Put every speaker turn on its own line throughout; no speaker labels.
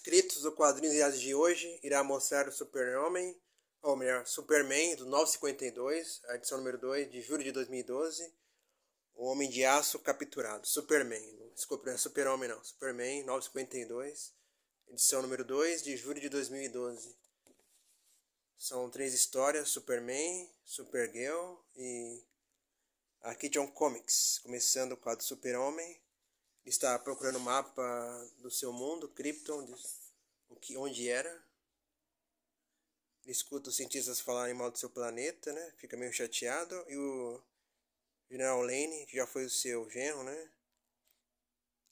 inscritos do Quadrinhos de hoje irá mostrar o Super-Homem, ou melhor, Superman do 952, a edição número 2 de julho de 2012. O Homem de Aço capturado. Superman, desculpa, não é Super-Homem não. Superman 952, edição número 2 de julho de 2012. São 3 histórias: Superman, Supergirl e a Action Comics. Começando com a do Super-Homem. Está procurando o mapa do seu mundo, Krypton, onde era. Ele escuta os cientistas falarem mal do seu planeta, né? Fica meio chateado. E o General Lane, que já foi o seu genro, né?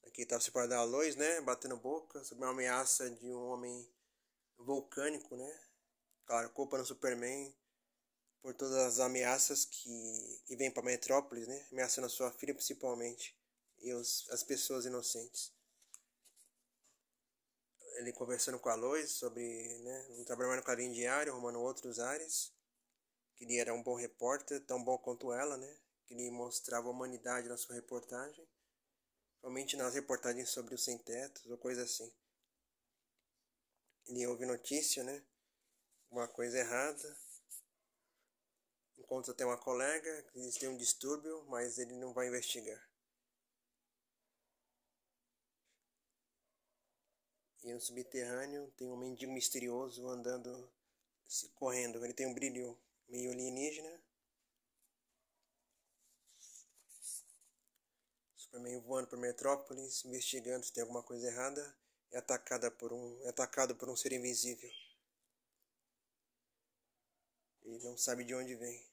Aqui estava separado da Lois, né? Batendo boca sobre uma ameaça de um homem vulcânico, né? Claro, culpa no Superman por todas as ameaças que vêm para Metrópolis, né? Ameaçando a sua filha principalmente. E as pessoas inocentes. Ele conversando com a Lois sobre, né, não trabalhando no quadrinho diário, arrumando outros áreas. Que ele era um bom repórter, tão bom quanto ela, né? Que ele mostrava a humanidade na sua reportagem. Somente nas reportagens sobre os sem-tetos ou coisa assim. Ele ouve notícia, né? Uma coisa errada. Encontra até uma colega, que eles têm um distúrbio, mas ele não vai investigar. E no subterrâneo tem um mendigo misterioso andando, correndo. Ele tem um brilho meio alienígena. Superman voando por Metrópolis, investigando se tem alguma coisa errada. É atacado por um ser invisível. E não sabe de onde vem.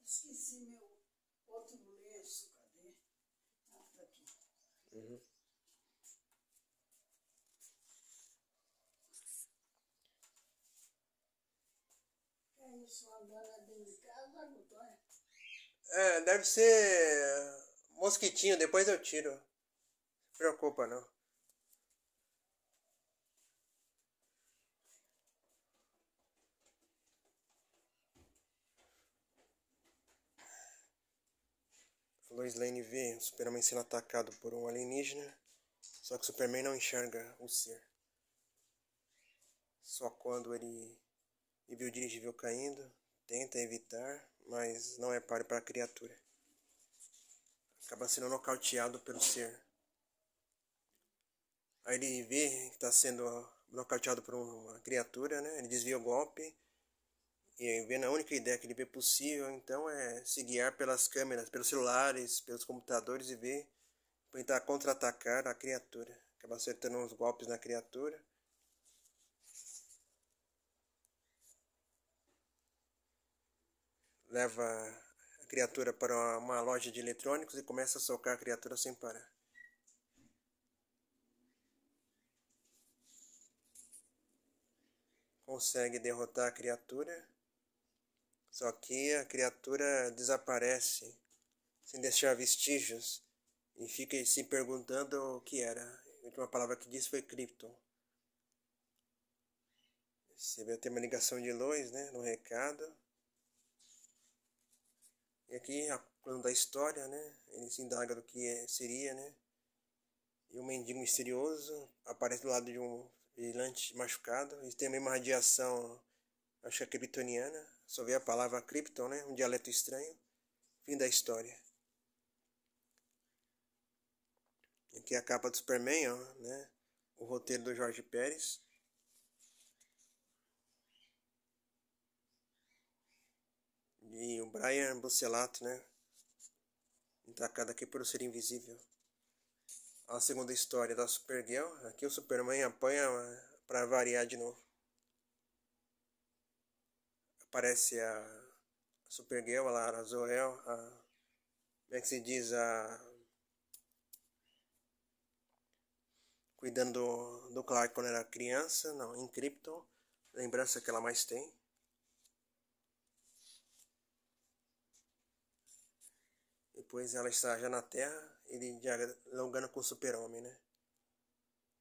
Esqueci meu outro lenço, cadê? Ah, tá aqui. É isso, andando dentro de casa, Gutóia?
É, deve ser mosquitinho, depois eu tiro. Não se preocupa não. Lois Lane vê o Superman sendo atacado por um alienígena, só que o Superman não enxerga o ser. Só quando ele vê o dirigível caindo, tenta evitar, mas não é páreo para a criatura. Acaba sendo nocauteado pelo ser. Aí ele vê que está sendo nocauteado por uma criatura, né? Ele desvia o golpe. E vendo a única ideia que ele vê possível, então, é se guiar pelas câmeras, pelos celulares, pelos computadores e ver, tentar contra-atacar a criatura. Acaba acertando uns golpes na criatura. Leva a criatura para uma loja de eletrônicos e começa a socar a criatura sem parar. Consegue derrotar a criatura. Só que a criatura desaparece sem deixar vestígios e fica se perguntando o que era. A última palavra que disse foi Krypton. Você vê ter uma ligação de Lois, né, no recado. E aqui, quando da história, né, ele se indaga do que seria, né. E um mendigo misterioso aparece do lado de um vigilante machucado. Eles têm a mesma radiação, acho que é kryptoniana. Só vê a palavra Krypton, né, um dialeto estranho. Fim da história. Aqui é a capa do Superman, ó, né? O roteiro do Jorge Pérez. E o Brian Bucelato, né? Atacado aqui por ser invisível. A segunda história da Supergirl. Aqui o Superman apanha para variar de novo. Aparece a Supergirl, a Lara Zor-El, como é que se diz, cuidando do Clark quando era criança, não, em Krypton, lembrança que ela mais tem. Depois ela está já na Terra, ele dialogando com o Super-Homem, né?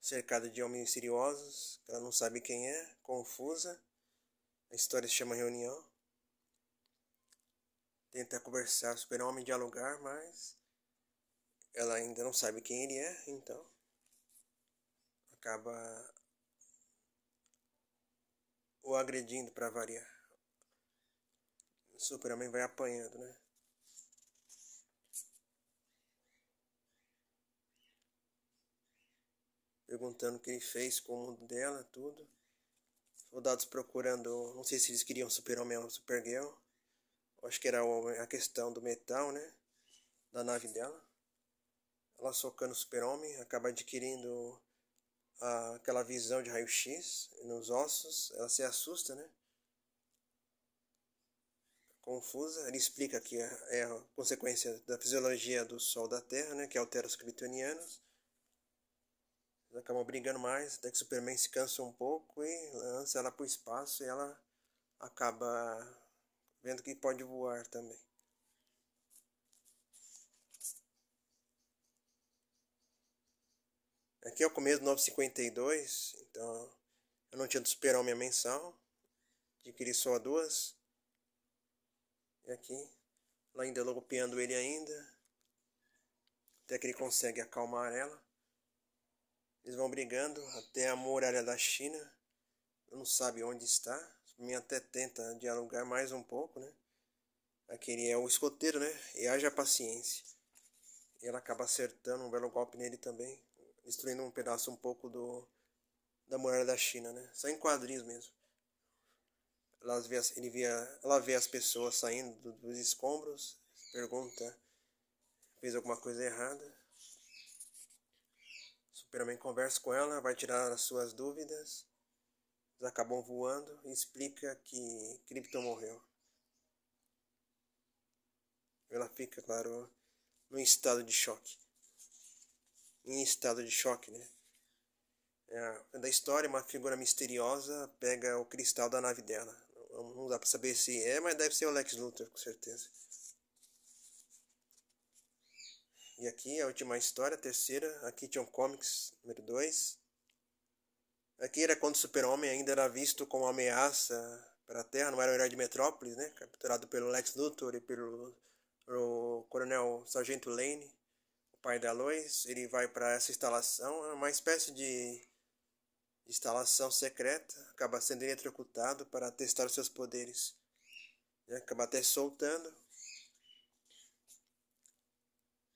cercada de homens misteriosos, ela não sabe quem é, confusa. A história se chama Reunião. Tenta conversar com o Super-Homem, dialogar, mas ela ainda não sabe quem ele é, então acaba o agredindo para variar. O Super-Homem vai apanhando, né? Perguntando o que ele fez com o mundo dela, tudo. Soldados procurando, não sei se eles queriam Super-Homem ou Supergirl. Acho que era a questão do metal, né? Da nave dela. Ela socando o Super-Homem, acaba adquirindo aquela visão de raio-x nos ossos. Ela se assusta, né? Confusa. Ele explica que é a consequência da fisiologia do Sol da Terra, né? Que altera os kryptonianos. Eles acabam brigando mais, até que Superman se cansa um pouco e lança ela para o espaço e ela acaba vendo que pode voar também. Aqui é o começo do 952, então eu não tinha do Super-Homem mensal, adquiri só duas. E aqui, ela ainda golpeando ele ainda, até que ele consegue acalmar ela. Eles vão brigando até a muralha da China, não sabe onde está. Superman até tenta dialogar mais um pouco, né? Aqui ele é o escoteiro, né? E haja paciência. E ela acaba acertando um belo golpe nele também, destruindo um pedaço um pouco da muralha da China, né? Só em quadrinhos mesmo. Ela vê as pessoas saindo dos escombros, pergunta, fez alguma coisa errada. Superman conversa com ela, vai tirar as suas dúvidas. Eles acabam voando e explica que Krypton morreu. Ela fica, claro, em estado de choque. Em estado de choque, né? Da história, uma figura misteriosa pega o cristal da nave dela. Não dá pra saber se é, mas deve ser o Lex Luthor, com certeza. E aqui a última história, a terceira, aqui Action Comics número 2. Aqui era quando o Super-Homem ainda era visto como uma ameaça para a Terra, não era o herói de Metrópolis, né? Capturado pelo Lex Luthor e pelo Coronel Sargento Lane, o pai da Lois. Ele vai para essa instalação, é uma espécie de instalação secreta, acaba sendo eletrocutado para testar os seus poderes. Acaba até soltando.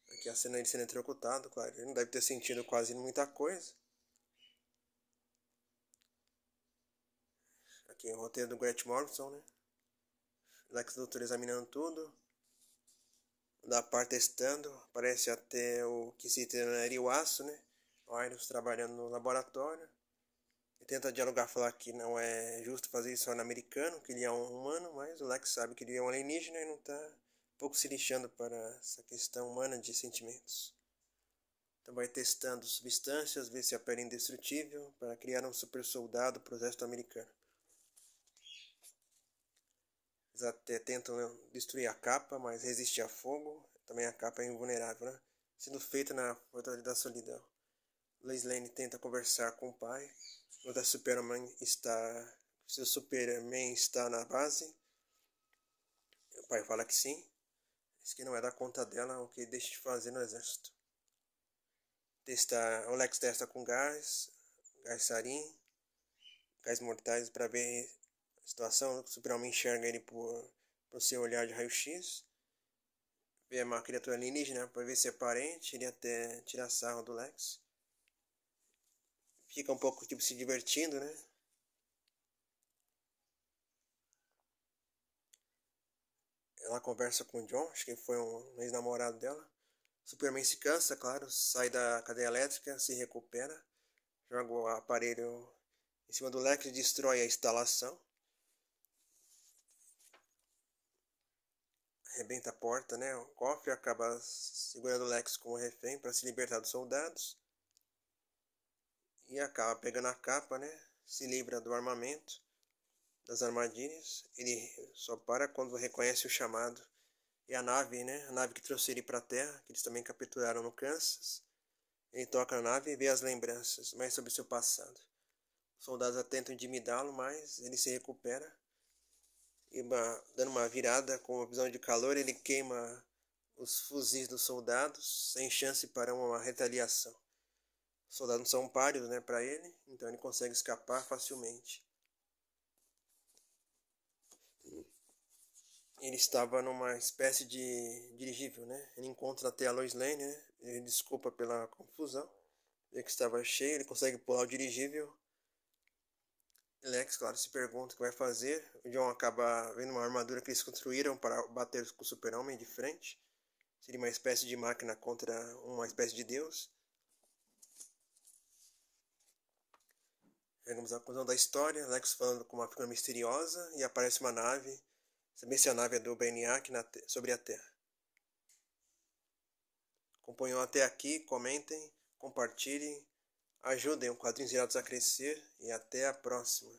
Aqui a cena dele sendo eletrocutado, claro, ele não deve ter sentido quase muita coisa. Aqui o roteiro do Grant Morrison, né? Lex Luthor examinando tudo. Da parte testando, aparece até o que se tornaria o aço, né? O Iris trabalhando no laboratório. Ele tenta dialogar, falar que não é justo fazer isso no americano, que ele é um humano, mas o Lex sabe que ele é um alienígena e não está um pouco se lixando para essa questão humana de sentimentos. Então vai testando substâncias, vê se a pele é indestrutível, para criar um super soldado para o exército americano. Eles até tentam destruir a capa, mas resiste a fogo. Também a capa é invulnerável, né? Sendo feita na Fortaleza da Solidão. Lois Lane tenta conversar com o pai. Seu Superman está na base. O pai fala que sim. Diz que não é da conta dela o que deixa de fazer no exército. O Lex testa com gás sarin, gás mortais para ver a situação. O Superman enxerga ele por seu olhar de raio-x. Vê uma criatura alienígena para ver se é parente. Ele até tira sarro do Lex. Fica um pouco tipo se divertindo, né? Ela conversa com o John, acho que foi um ex-namorado dela. Superman se cansa, claro, sai da cadeia elétrica, se recupera, joga o aparelho em cima do Lex e destrói a instalação. Arrebenta a porta, né? O cofre acaba segurando o Lex como refém para se libertar dos soldados. E acaba pegando a capa, né? Se livra do armamento, das armadilhas. Ele só para quando reconhece o chamado. E a nave, né? A nave que trouxe ele para a Terra, que eles também capturaram no Kansas. Ele toca na nave e vê as lembranças, mais sobre seu passado. Os soldados tentam intimidá-lo, mas ele se recupera. E dando uma virada com a visão de calor, ele queima os fuzis dos soldados, sem chance para uma retaliação. Os soldados não são páreos, né, para ele, então ele consegue escapar facilmente. Ele estava numa espécie de dirigível, né? Ele encontra até a Lois Lane, né? Ele desculpa pela confusão. Vê que estava cheio, ele consegue pular o dirigível. Lex, claro, se pergunta o que vai fazer. O John acaba vendo uma armadura que eles construíram para bater com o Super-Homem de frente. Seria uma espécie de máquina contra uma espécie de Deus. Chegamos à conclusão da história. Lex falando com uma figura misteriosa e aparece uma nave. Saber se a nave é do Brainiac sobre a Terra. Acompanham até aqui, comentem, compartilhem, ajudem o Quadrinhos Irados a crescer e até a próxima.